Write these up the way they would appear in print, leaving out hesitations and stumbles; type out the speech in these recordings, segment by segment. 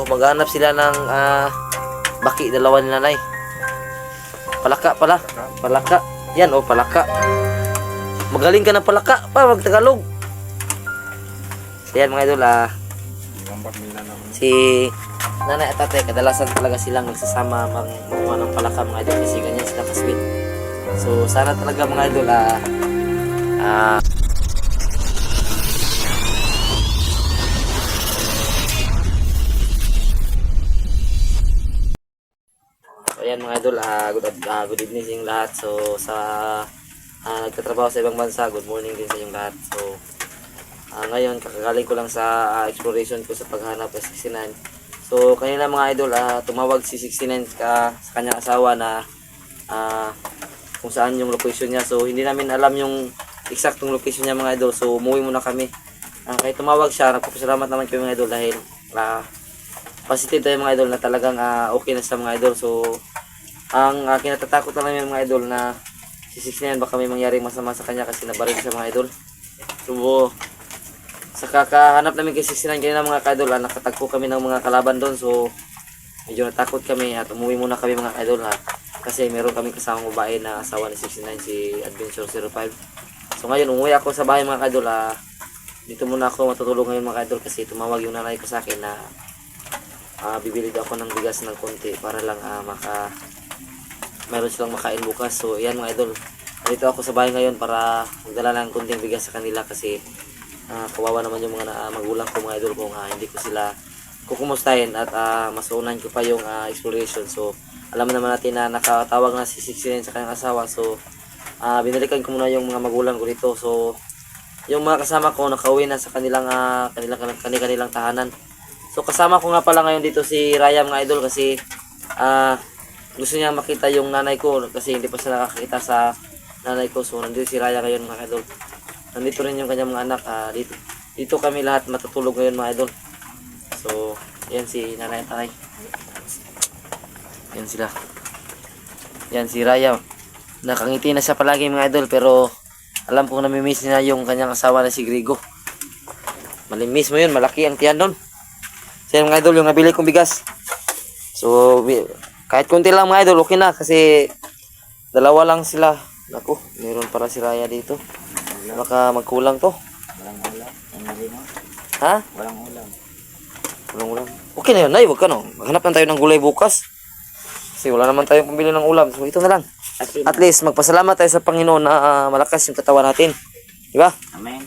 maghanap sila ng baki, dalawa ni nanay. Palaka pala. Palaka. Yan, palaka. Magaling ka ng palaka pa, mag-Tagalog. So, yan mga idol, si nanay at tatay, kadalasan talaga silang nagsasama magmumuha ng palaka mga idol kasi ganyan sila kasweet. So, sana talaga mga idol, ayan mga idol, good evening sa inyong lahat. So sa nagtatrabaho sa ibang bansa, good morning din sa inyong lahat. So ngayon kakagaling ko lang sa exploration ko sa paghanap ng 69. So kanina mga idol, tumawag si 69 sa kanyang asawa na kung saan yung location niya. So hindi namin alam yung eksaktong location niya mga idol. So umuwi muna kami. Kaya tumawag siya, nagpapasalamat naman kami mga idol dahil positive tayo mga idol na talagang okay na sa mga idol. So ang kinatatakot na namin mga idol na si 69 baka may mangyaring masama sa kanya kasi nabaril siya mga idol. So sa kakahanap namin kay 69 kanina mga idol, nakatagpo kami ng mga kalaban doon. So medyo natakot kami at umuwi muna kami mga idol kasi meron kami kasamang babae na asawa ni 69, si Adventure 05. So ngayon umuwi ako sa bahay mga idol. Dito muna ako matutulog ngayon mga idol kasi tumawag yung nanay ko sa akin na bibili daw ako ng bigas ng konti para lang mayroon silang makain bukas. So ayan mga idol, dito ako sa bahay ngayon para magdala ng konting bigas sa kanila kasi kawawa naman yung mga magulang ko mga idol kung hindi ko sila kukumustahin at masuunan ko pa yung exploration. So alam naman natin na nakatawag na si 69 sa kanyang asawa. So binalikan ko muna yung mga magulang ko dito. So yung mga kasama ko nakauwi na sa kanilang tahanan. So kasama ko nga pala ngayon dito si Raya mga idol kasi gusto niya makita yung nanay ko kasi hindi pa siya nakakita sa nanay ko. So nandito si Raya ngayon mga idol. Nandito rin yung kanyang mga anak. Dito kami lahat matutulog ngayon mga idol. So yan si nanay at tatay. Yan sila. Yan si Raya. Nakangiti na siya palagi mga idol pero alam kong namimiss niya yung kanyang asawa na si Grigo. Malimiss mo yun, malaki ang tiyan doon. So yan mga idol, yung nabili kong bigas. So kahit konti lang mga idol, okay na kasi dalawa lang sila. Naku, meron para si Raya dito. Baka magkulang to. Walang ulam. Ha? Walang ulam. Walang ulam. Okay na yun, nay. Huwag ka no. Maghanap lang tayo ng gulay bukas. Kasi wala naman tayong pambili ng ulam. So ito na lang. At least magpasalamat tayo sa Panginoon na malakas yung katawan natin. Diba? Amen.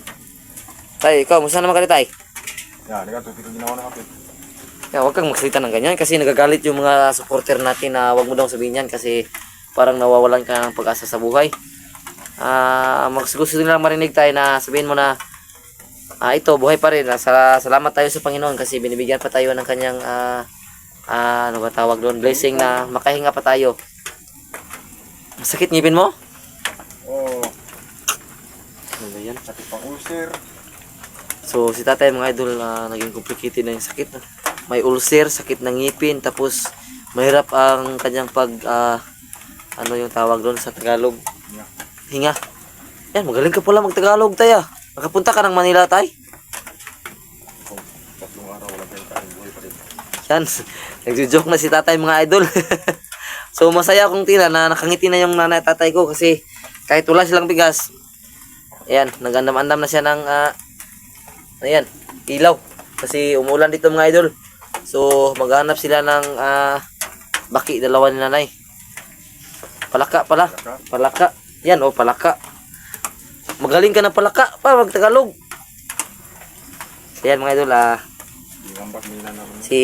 Tay, ikaw, musta naman ka rin tay? Yan, ito ginawa na kapit. Huwag kang magsalita ng ganyan kasi nagagalit yung mga supporter natin na wag mo daw sabihin yan kasi parang nawawalan ka ng pag-asa sa buhay. Gusto nila marinig tayo na sabihin mo na ito, buhay pa rin. Salamat tayo sa Panginoon kasi binibigyan pa tayo ng kanyang ano ba tawag doon, blessing na makahinga pa tayo. Masakit ngipin mo? Oo. Ano ba yan? Sakit pang ulcer. So si tatay mga idol naging complicated na yung sakit. May ulcer, sakit ng ngipin, tapos mahirap ang kanyang ano yung tawag doon sa Tagalog? Hinga. Yan, magaling ka pala mag-Tagalog tayo. Nakapunta ka ng Manila tay? Tatlong araw wala tayong kain, buhay pa rin. Yan, nagjo-joke na si tatay mga idol. So masaya akong tila na nakangiti na yung nanay at tatay ko kasi kahit wala silang bigas, ayan, nagandam-andam na siya ng ayan, ilaw. Kasi umulan dito mga idol. So maghanap sila ng baki, dalawa ni nanay. Palaka pala. Palaka. Yan palaka. Magaling ka ng palaka pa, mag-Tagalog. Ayan mga idol, si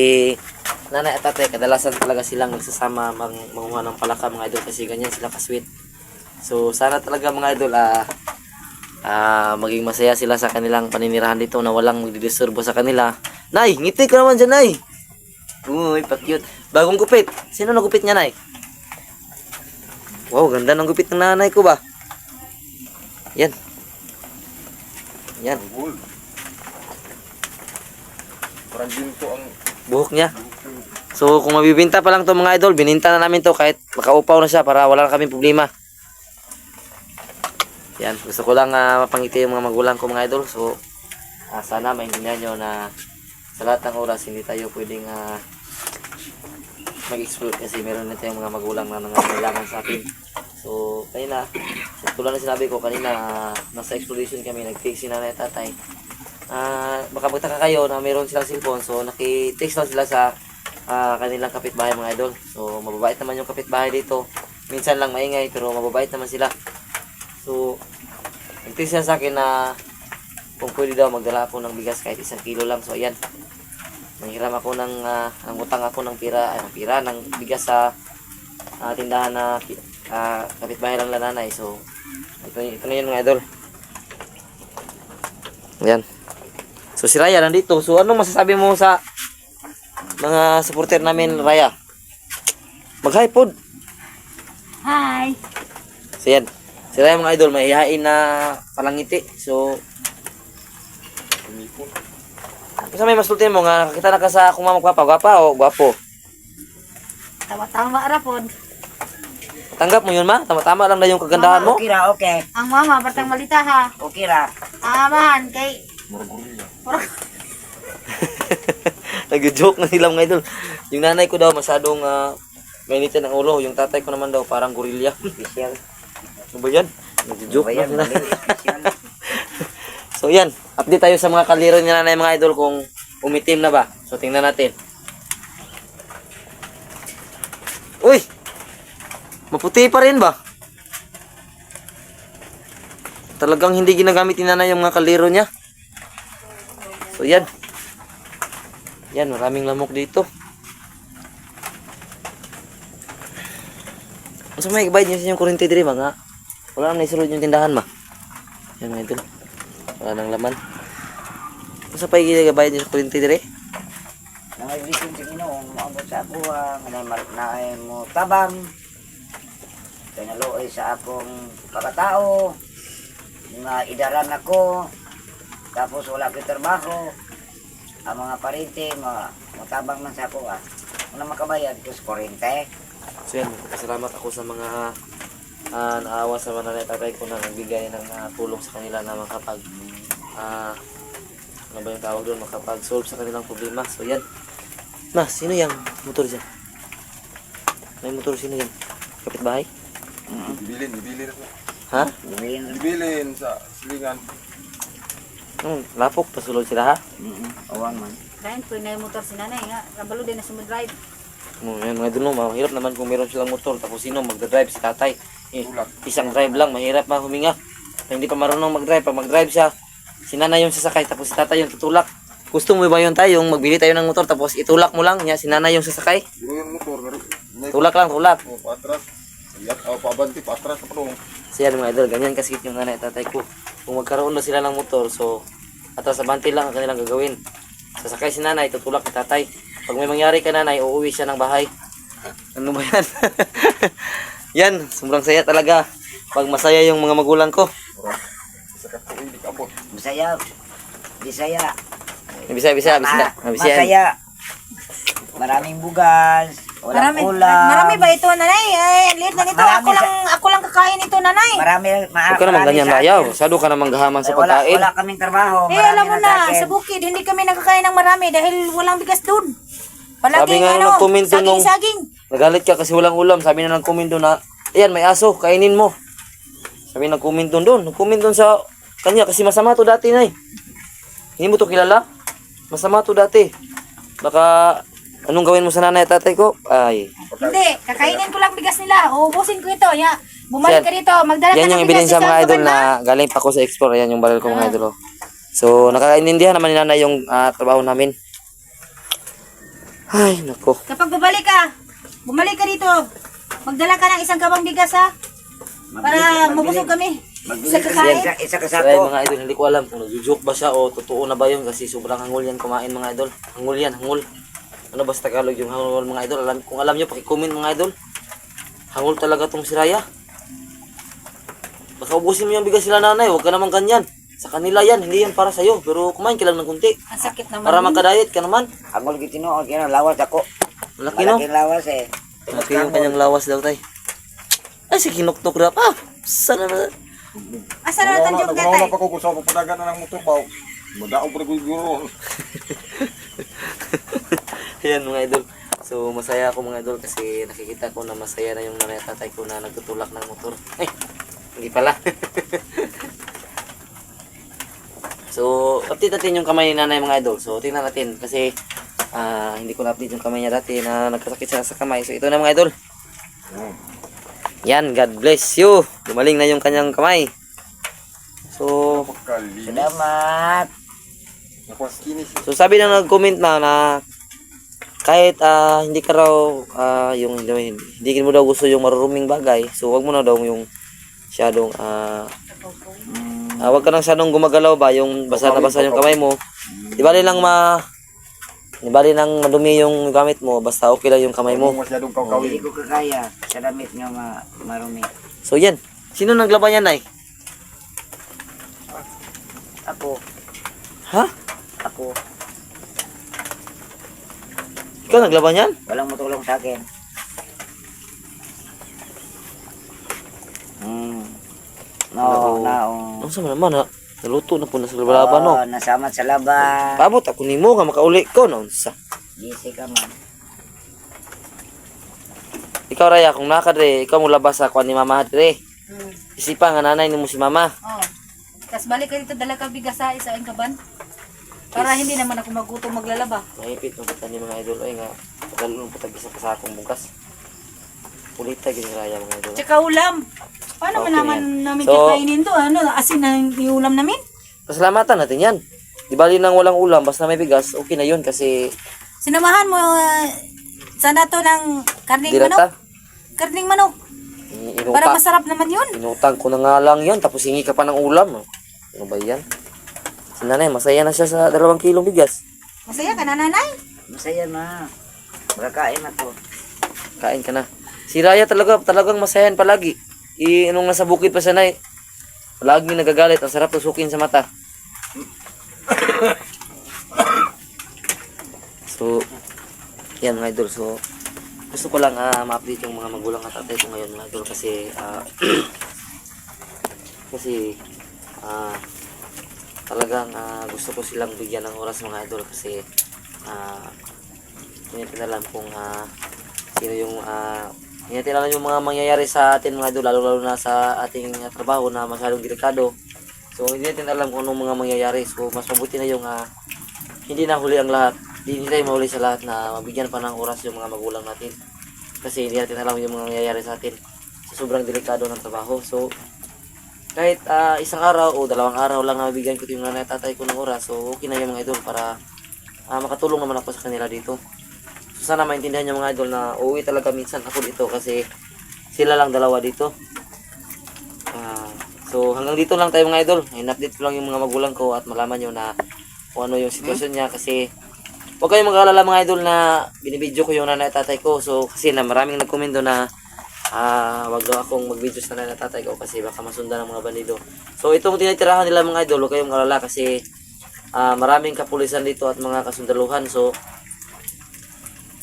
nanay at tatay, kadalasan talaga silang nagsasama manguha ng palaka mga idol kasi ganyan sila kasweet. So sana talaga mga idol maging masaya sila sa kanilang paninirahan dito na walang magdidisturbo sa kanila. Nay, ngiti ka naman dyan nay. Uy, pa-cute. Bagong gupit. Sino nagupit niya nay? Wow, ganda ng gupit ng nanay ko ba? Yan. Yan. Parang ginto ang Buhok niya. So kung mabibinta pa lang to mga idol, bininta na namin to kahit makaupaw na siya para wala na kaming problema. Yan, gusto ko lang mapangiti yung mga magulang ko mga idol. So sana maintindihan nyo na sa lahat ng oras hindi tayo pwedeng mag-explore kasi meron na tayong mga magulang na nangangailangan sa atin. So, kanina, tulad na sinabi ko kanina, nasa exploration kami, nag-text si nanay at tatay. Baka magtaka kayo na meron silang cellphone, so naki-text lang sila sa kanilang kapitbahay mga idol. So, mababait naman yung kapitbahay dito. Minsan lang maingay, pero mababait naman sila. So, nag-text sila sa akin na kung pwede daw magdala ako ng bigas kahit 1 kilo lang. So, ayan. Nanghiram ako ng utang ako ng pira ng bigas sa tindahan na kapitbahay lang na nanay. So, ito na yun mga idol. Ayan. So, si Raya nandito. So, anong masasabi mo sa mga supporter namin, Raya? Mag-hi pod. Hi! So, yan. Si Raya mga idol, may ihain na palangiti. So, kasi may masultin mo nga, nakakita na ka sa akong mamang gwapa o gwapo? Tama-tama rapod. Tanggap mo yun ma? Tama-tama lang na yung kagandahan mo? Okay ra, okay. Ang mama, bartang malita ha. Okay ra. Amahan kay... Nag-joke na sila mga idol. Yung nanay ko daw masyadong mainitin ang ulo. Yung tatay ko naman daw parang gorilya. Special. Ano ba yan? Nag-joke na Bayan, sila. special. So yan, update tayo sa mga kaliro ni nanay mga idol kung umitim na ba. So tingnan natin. Uy! Maputi pa rin ba? Talagang hindi ginagamit ni nanay yung mga kaliro niya. So yan. Yan, maraming lamok dito. Ano may ibayad niyo sa inyong kurente diri mga? Wala nang naisulod yung tindahan ma. Yan mga idol. Wala nang laman. Ano pa ibayad niyo sa kurente diri? Nangaglisin sa Ginoo, maabot sa ako na ay mo tabang. Kanaluoy sa akong pagkatao. Nga idaran ako. Tapos wala ko trabaho. Ang mga parente, matabang man sa ako Una makabayad ko sa kurente. So yan, pasalamat ako sa mga naawa sa mga nanay tatay ko na nagbigay ng tulong sa kanila na makapag ano ba yung tawag doon, makapag-solve sa kanilang problema. So yan. Ma, sino yung motor dyan? May motor sino yan? Kapitbahay? Ibilin ako. Ha? Ibilin sa silingan. Lapok, pasulod sila ha? Awan man. Dahil po na yung motor si nanay nga. Kabalo din na sumidrive. Yan mga idol, mahirap naman kung meron silang motor tapos sino magdadrive si tatay. Tulak. Isang drive lang, mahirap huminga. Hindi pa marunong mag-drive. Pag mag-drive siya, si nanay yung sasakay tapos si tatay yung tutulak. Gusto mo ba yun tayo, yung magbili tayo ng motor tapos itulak mo lang, si nanay yung sasakay? Duro yung motor. Tulak lang, tulak. Patras. Pabanti, patras. Paano? Siya mga idol, ganyan kasikit yung nanay at tatay ko. Kung magkaroon na sila ng motor, so atras sa banti lang ang kanilang gagawin. Sasakay si nanay, tutulak ni tatay. Pag may mangyari ka nanay, uuwi siya ng bahay. Ano ba yan? Yan, sobrang saya talaga. Pag masaya yung mga magulang ko. Sa katuloy, di kabot. Bisaya. Bisaya. Bisaya. Masaya. Maraming bugas. Walang ulam. Marami ba ito nanay? Ay, ang liit na nito. Marami Ako lang kakain ito nanay. Marami. Huwag ka naman ganyan rayaw. Sado ka naman gahaman sa pagkain. Wala kaming trabaho. Eh, alam mo na, sa bukid, hindi kami nakakain ng marami dahil walang bigas doon. Sabi Palaging nga nung nagkomento nung saging-saging. nagalit ka kasi walang ulam. Sabi na nagkomento na, ayan may aso, kainin mo. Sabi nagkomento doon. Nagkomento sa kanya kasi masama to dati na Hindi mo to kilala? Masama to dati. Baka anong gawin mo sa nanay at tatay ko? Ay. Hindi, kakainin ko lang bigas nila. Uubusin ko ito. Ya, bumalik ka dito. Magdala ka Yan yung ng bigas ebidensya sa mga idol banda. na galing pa ako sa explore. Yan yung baril ko mga idol. So nakakaintindihan naman ni nanay yung trabaho namin. Ay, nako. Kapag bumalik ka dito. Magdala ka ng isang kabang bigas ha. Para mabusog kami. Sa kakain. Isa ka Kaya sako. mga idol, hindi ko alam kung nag-joke ba siya o totoo na ba yun kasi sobrang hangul yan kumain mga idol. Hangul yan, hangul. Ano ba sa Tagalog yung hangul mga idol? Kung alam nyo, pakicomment mga idol. Hangul talaga tong si Raya. Baka ubusin mo yung bigas sila nanay, huwag ka naman ganyan. Sa kanila yan, hindi yan para sa'yo. Pero kumain ka lang ng kunti. Ang sakit naman. Para makadayet ka naman. Angol gitino, lawas ako. Malaki no? Malaking lawas eh. Malaki yung kanyang lawas daw tay. Ay, si kinuktok na pa. Sana na. Asa na natin yung gatay? Ako kung saan papadagan na ng motor ba? Madaong pa rin guro. Ayan mga idol. So masaya ako mga idol kasi nakikita ko na masaya na yung nanay at tatay ko na nagtutulak ng motor. Ay, hindi pala. So, update natin yung kamay ni nanay mga idol. So, tingnan natin kasi hindi ko na-update yung kamay niya dati na nagkasakit siya sa kamay. So, ito na mga idol. Yan, God bless you. Gumaling na yung kanyang kamay. So, Kalinis. Salamat. Nakuha kinis. so sabi na nag-comment na kahit hindi ka raw hindi mo daw gusto yung maruruming bagay. So, wag mo na daw yung masyadong wag ka nang sanong gumagalaw ba yung basa na basa yung kamay mo. Di bali lang madumi yung gamit mo basta okay lang yung kamay mo. Masyadong Hindi kawkawin. ko kakaya sa damit nga marumi. So yan. Sino naglaban yan ay? Ako. Ha? Ako. Ikaw naglaban yan? Walang matulong sa akin. No. Ano sa naman ha? Naluto na po na sa laban no. Nasamat sa laban. Pabot ako nimo nga makauli ko no. Sa. Gisi ka man. Ikaw Raya kung nakadre, ikaw mo labas sa kuan ni mama dre. Isipa nga nanay nimo si mama. Oh. Tapos balik ka dito, dala ka bigas sa isa ang kaban. Para hindi naman ako magutom maglalaba. Mahipit mo kita ni mga idol ay nga padalon po tag isa ka sa akong bukas. Kulita gid ni Raya mga idol. Tsaka ulam. Paano Okay naman yan. namin So- kakainin to? Ano, asin na yung ulam namin? Pasalamatan natin yan. Di bali nang walang ulam, basta may bigas, okay na yun kasi Sinamahan mo sana to ng karning direta. manok. Karning manok. Para Inutang, masarap naman yun. inutang ko na nga lang yan, tapos hingi ka pa ng ulam. Ano ba yan? Si nanay, masaya na siya sa 2 kilong bigas. Masaya ka na, nanay? Masaya na. Makakain na to. Kain ka na. Si Raya talagang masayan palagi. Nung nasa bukid pa siya na palagi nagagalit. Ang sarap tusukin sa mata. So, yan mga idol. So, gusto ko lang ma-update yung mga magulang at tatay ko ngayon mga idol kasi talagang gusto ko silang bigyan ng oras mga idol kasi hindi natin alam kung sino yung hindi natin alam yung mga mangyayari sa atin mga idol lalo na sa ating trabaho na masyadong delikado. So hindi natin alam kung anong mga mangyayari. So mas mabuti na yung hindi na huli ang lahat. Hindi tayo mahuli sa lahat na mabigyan pa ng oras yung mga magulang natin. Kasi hindi natin alam yung mga nangyayari sa atin. So, sobrang delikado ng trabaho. So, kahit 1 araw o 2 araw lang na mabigyan ko yung nanay at tatay ko ng oras. So, okay na yung mga idol para makatulong naman ako sa kanila dito. So, sana maintindihan yung mga idol na uuwi talaga minsan ako dito kasi sila lang 2 dito. So, hanggang dito lang tayo mga idol. In-update ko lang yung mga magulang ko at malaman nyo na kung ano yung sitwasyon niya kasi huwag kayong mag-alala mga idol na binibidyo ko yung nanay at tatay ko. So kasi na maraming nagkomento na wag daw akong mag-video sa nanay at tatay ko kasi baka masundan ng mga bandido. So itong tinitirahan nila mga idol, huwag kayong mag-alala kasi maraming kapulisan dito at mga kasundaluhan. So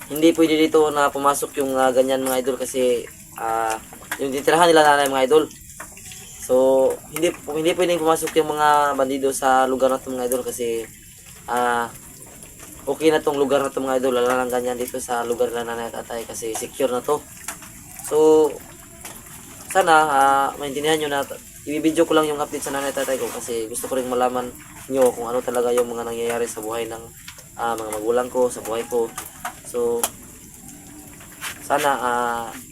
hindi pwede dito na pumasok yung ganyan mga idol kasi yung tinitirahan nila nanay mga idol. So hindi pwedeng pumasok yung mga bandido sa lugar na ito mga idol kasi okay na tong lugar na to mga idol, wala lang ganyan dito sa lugar na nanay at tatay kasi secure na to. So sana maintindihan nyo na ibibidyo ko lang yung update sa nanay at tatay ko kasi gusto ko rin malaman nyo kung ano talaga yung mga nangyayari sa buhay ng mga magulang ko, sa buhay ko. So sana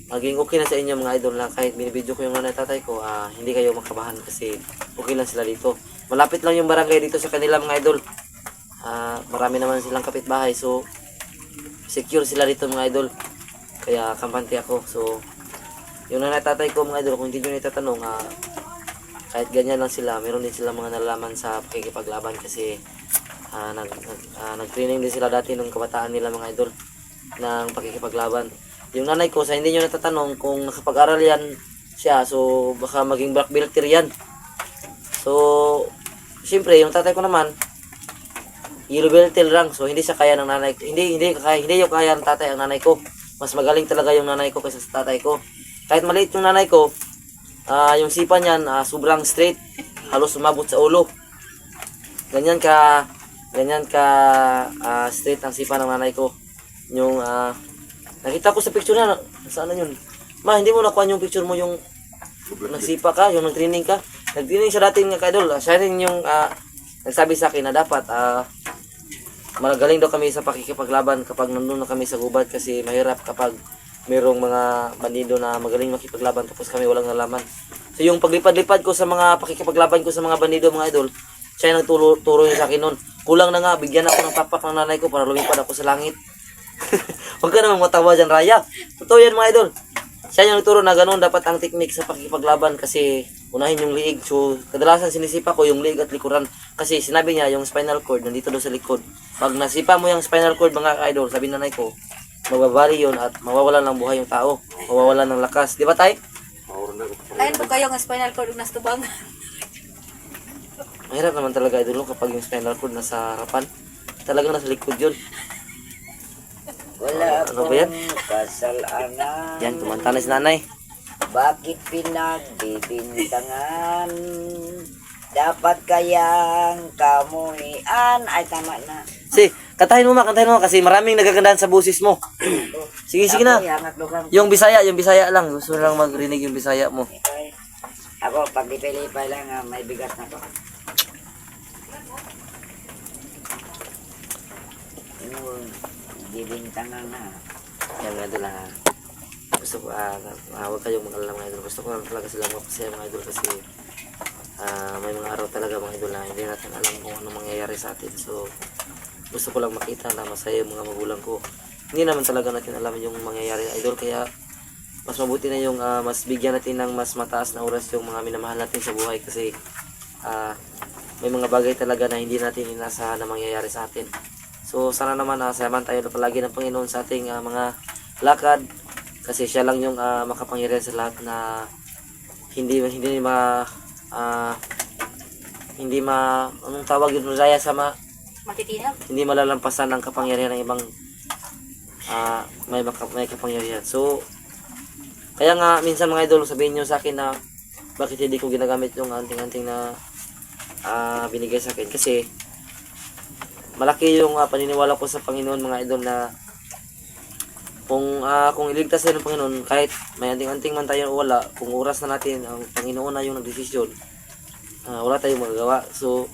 maging okay na sa inyo mga idol na kahit binibidyo ko yung nanay at tatay ko, hindi kayo makabahan kasi okay lang sila dito. Malapit lang yung barangay dito sa kanila mga idol. Marami naman silang kapitbahay so secure sila dito mga idol kaya kampante ako. So yung nanay tatay ko mga idol, kung hindi nyo nitatanong kahit ganyan lang sila, meron din sila mga nalalaman sa pakikipaglaban kasi nag-training din sila dati nung kabataan nila mga idol ng pakikipaglaban. Yung nanay ko, sa hindi nyo natatanong kung nakapag-aral yan siya, so baka maging black belter yan. So siyempre yung tatay ko naman yellow belter lang, so hindi siya kaya ng nanay ko. Hindi yung kaya ng tatay ang nanay ko. Mas magaling talaga yung nanay ko kaysa sa tatay ko. Kahit maliit yung nanay ko, yung sipa niyan sobrang straight, halos umabot sa ulo. Ganyan ka straight ang sipa ng nanay ko. yung nakita ko sa picture na, saan na yun? Ma, hindi mo nakuha yung picture mo yung nagsipa ka, yung nag-training ka. Nag-training siya dati nga ka-idol. Siya rin yung nagsabi sa akin na dapat magaling daw kami sa pakikipaglaban kapag nandun na kami sa gubat kasi mahirap kapag merong mga bandido na magaling makipaglaban tapos kami walang nalaman. So yung paglipad-lipad ko sa mga pakikipaglaban ko sa mga bandido mga idol, siya yung nagturo niya sa akin nun. Kulang na nga, bigyan ako ng pakpak ng nanay ko para lumipad ako sa langit. Huwag ka naman matawa dyan, Raya. Totoo yan mga idol. Siya yung nagturo na ganun dapat ang technique sa pakikipaglaban kasi unahin yung liig. So kadalasan sinisipa ko yung liig at likuran kasi sinabi niya yung spinal cord nandito doon sa likod. Pag nasipa mo yung spinal cord mga idol, sabi nanay ko, magbabali yun at mawawalan ng buhay yung tao. Mawawalan ng lakas. Di ba tay? Ayun po kayo ng spinal cord ug nastubang. Mahirap naman talaga idol kapag yung spinal cord nasa harapan. Talagang nasa likod yun. Wala Ano ba yan? akong kasalanan. Yan, tumanta na si nanay. Bakit pinagbibintangan? Dapat kayang kamuhian. Ay, tama na. Si, kantahin mo kasi maraming nagagandahan sa busis mo. Sige na. Ako, yangat lugang. Yung Bisaya lang. Gusto lang magrinig yung Bisaya mo. Okay. Ako, pag lipay-lipay lang, may bigas na to. Yung bibintangan na. Yan mga idol gusto ko, huwag kayong mag-alala mga idol. Gusto ko lang talaga sila mapasaya mga idol kasi may mga araw talaga mga idol na hindi natin alam kung ano mangyayari sa atin. So, gusto ko lang makita na masaya yung mga magulang ko. Hindi naman talaga natin alam yung mangyayari idol kaya mas mabuti na yung mas bigyan natin ng mas mataas na oras yung mga minamahal natin sa buhay kasi may mga bagay talaga na hindi natin inasahan na mangyayari sa atin. So sana naman sayaman tayo na palagi ng Panginoon sa ating mga lakad kasi siya lang yung makapangyarihan sa lahat na hindi anong tawag yun Raya sa Matitinaw. hindi malalampasan ng kapangyarihan ng ibang may kapangyarihan. So kaya nga minsan mga idol sabihin nyo sa akin na bakit hindi ko ginagamit yung anting-anting na binigay sa akin kasi malaki yung paniniwala ko sa Panginoon mga idol na kung iligtas tayo ng Panginoon kahit may anting-anting man tayo o wala, kung oras na natin ang Panginoon na yung nagdesisyon, wala tayong magagawa. So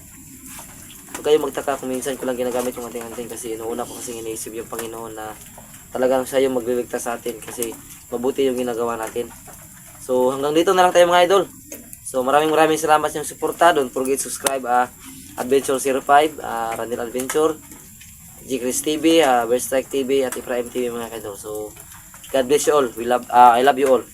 huwag kayong magtaka kung minsan ko lang ginagamit yung anting-anting kasi inuuna ko kasi iniisip yung Panginoon na talagang siya yung magliligtas sa atin kasi mabuti yung ginagawa natin. So hanggang dito na lang tayo mga idol. So maraming salamat sa inyong suporta. Don't forget subscribe Adventure 05, Randall Adventure, G Chris TV, Bird Strike TV at Ephraim TV mga idol. So God bless you all. I love you all.